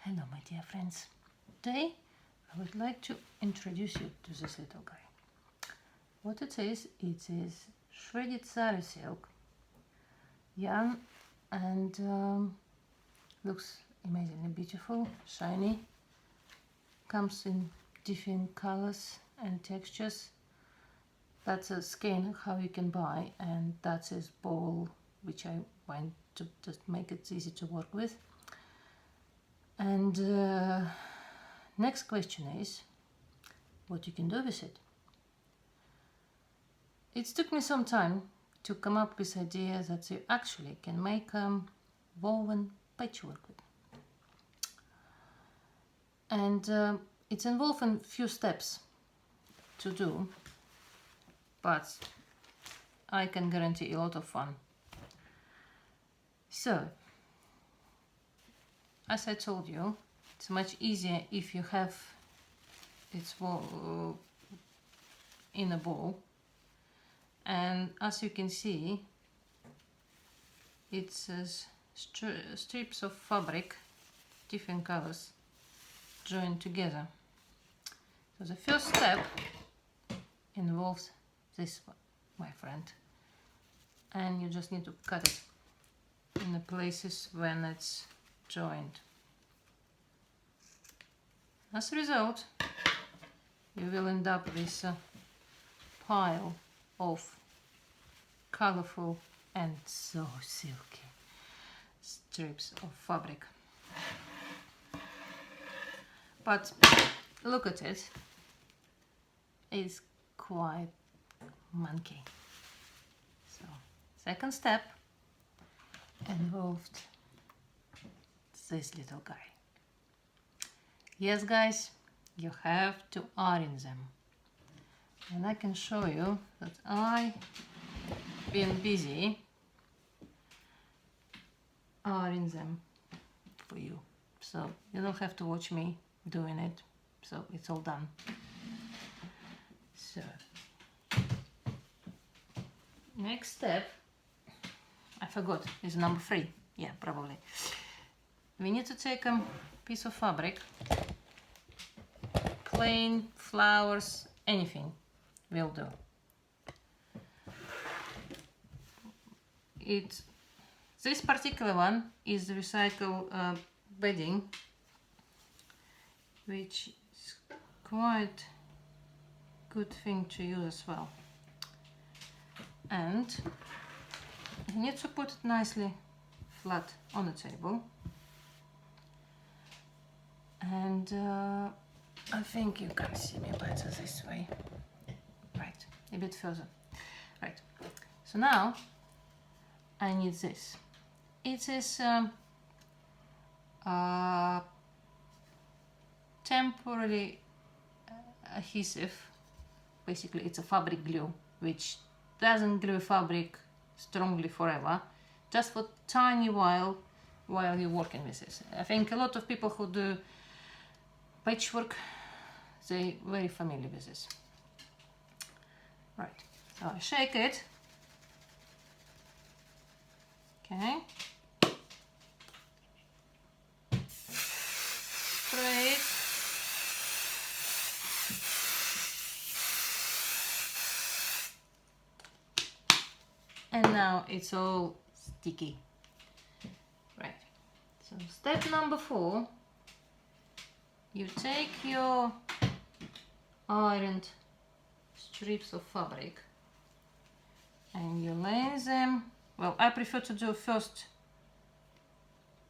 Hello my dear friends. Today I would like to introduce you to this little guy. What it is shredded Sari silk, yarn, and looks amazingly beautiful, shiny, comes in different colors and textures. That's a skein how you can buy, and that's his ball, which I want to just make it easy to work with. And next question is what you can do with it. It took me some time to come up with idea that you actually can make woven patchwork with. And it's involving few steps to do, but I can guarantee a lot of fun. So, as I told you, it's much easier if you have it in a ball, and as you can see, it's strips of fabric, different colors, joined together. So the first step involves this one, my friend, and you just need to cut it in the places when it's joined. As a result, you will end up with a pile of colorful and so silky strips of fabric. But look at it, it's quite monkey. So, second step involved this little guy. Yes guys, you have to iron them, and I can show you that I've been busy ironing them for you, so you don't have to watch me doing it, so it's all done. So next step, I forgot, is number 3. Yeah, probably. We need to take a piece of fabric, plain, flowers, anything will do. This particular one is the recycled bedding, which is quite good thing to use as well. And you need to put it nicely flat on the table. And I think you can see me better this way. Right, a bit further. Right, so now I need this. It is temporary adhesive. Basically, it's a fabric glue which doesn't glue fabric strongly forever, just for tiny while you're working with this. I think a lot of people who do patchwork, they're very familiar with this. Right, so I shake it. Okay. Straight. And now it's all sticky. Right, so step number 4, you take your ironed strips of fabric and you lay them, well, I prefer to do first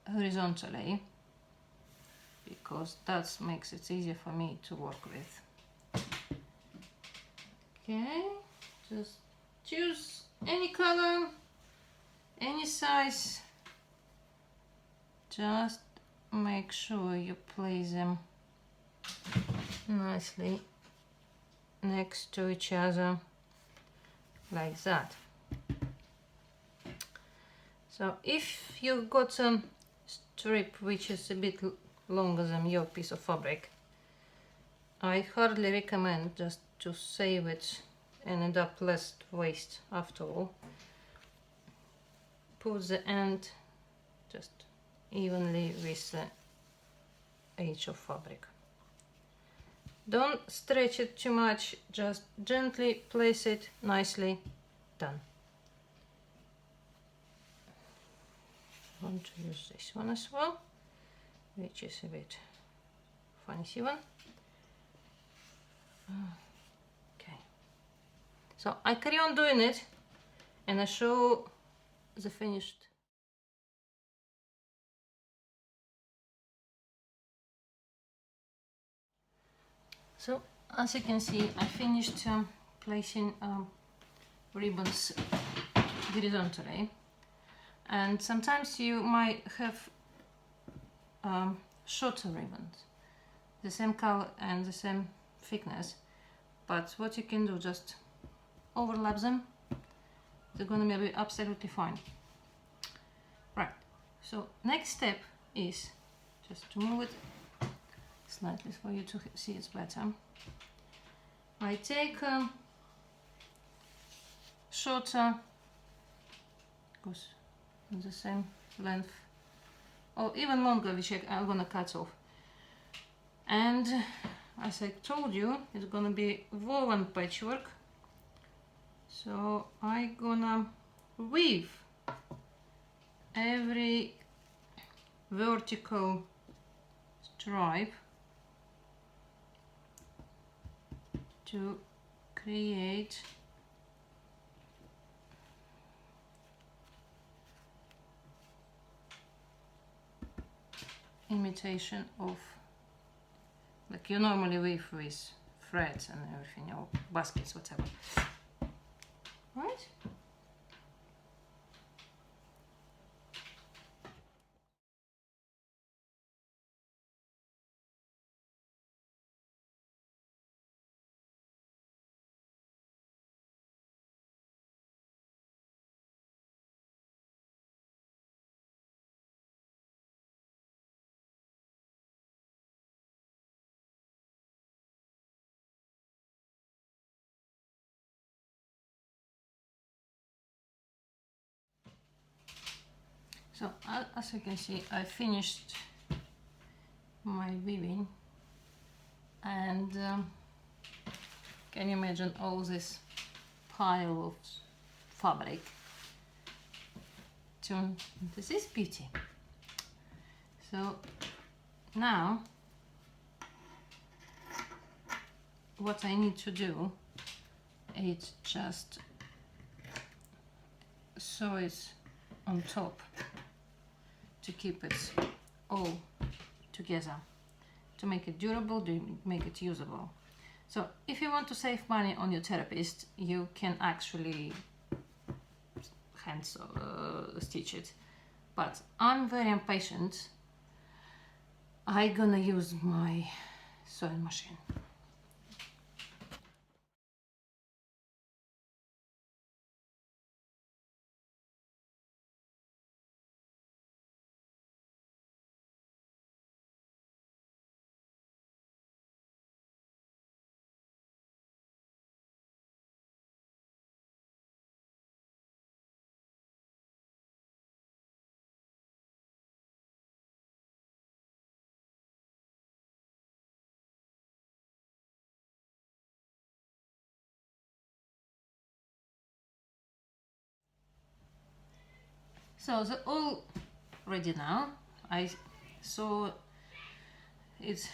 horizontally because that makes it easier for me to work with. Okay, just choose any color, any size, just make sure you place them nicely next to each other like that. So if you've got some strip which is a bit longer than your piece of fabric, I hardly recommend just to save it and end up less waste after all. Put the end just evenly with the inch of fabric. Don't stretch it too much, just gently place it nicely. Done. I want to use this one as well, which is a bit fancy one. Okay, so I carry on doing it and I show the finished. So as you can see, I finished placing ribbons horizontally, and sometimes you might have shorter ribbons, the same color and the same thickness, but what you can do, just overlap them. They're gonna be absolutely fine. Right, so next step is just to move it slightly for you to see it better. I take shorter, goes the same length, or even longer, which I'm gonna cut off. And as I told you, it's gonna be woven patchwork. So I'm gonna weave every vertical stripe to create imitation of, like you normally weave with threads and everything, or baskets, whatever. Right? So as you can see, I finished my weaving, and can you imagine all this pile of fabric turned into this beauty? So now what I need to do is just sew it on top to keep it all together, to make it durable, to make it usable. So if you want to save money on your therapist, you can actually hand stitch it, but I'm very impatient. I'm gonna use my sewing machine. So they're all ready now. I saw it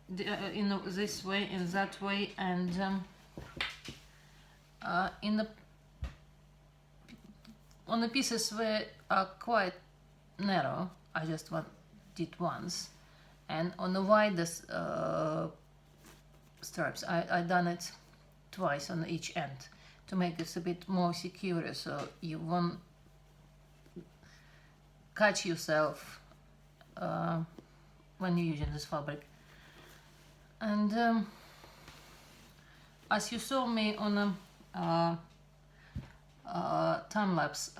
in this way, in that way, and in the on the pieces where are quite narrow, I just did once, and on the widest stripes, I done it twice on each end to make it a bit more secure, so you won't catch yourself when you're using this fabric. And as you saw me on a time lapse,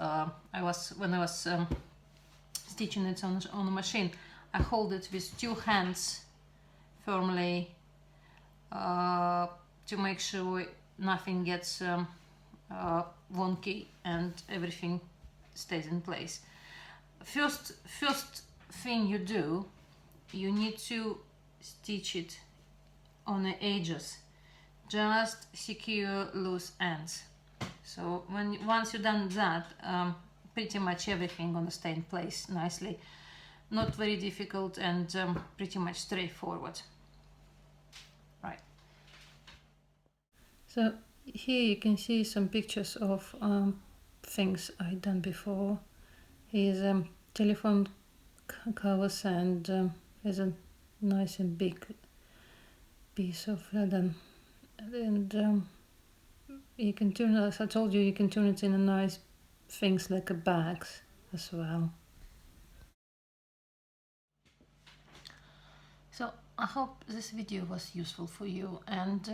when I was stitching it on the machine, I hold it with two hands firmly to make sure nothing gets wonky and everything stays in place. First thing you do you need to stitch it on the edges, just secure loose ends. So once you've done that, pretty much everything gonna stay in place nicely. Not very difficult and pretty much straightforward. Right. So here you can see some pictures of things I done before. Here's telephone covers, and there's a nice and big piece of leather, and you can turn, as I told you, you can turn it into nice things like a bags as well. So I hope this video was useful for you, and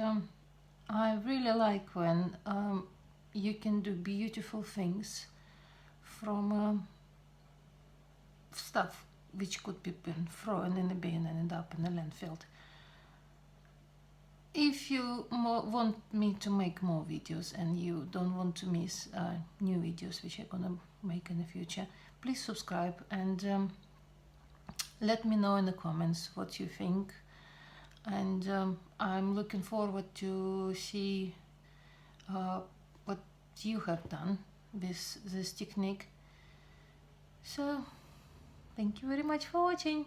I really like when you can do beautiful things from stuff which could be been thrown in a bin and end up in a landfill. If you want me to make more videos and you don't want to miss new videos which I'm gonna make in the future, please subscribe and let me know in the comments what you think. And I'm looking forward to see what you have done with this technique. So thank you very much for watching.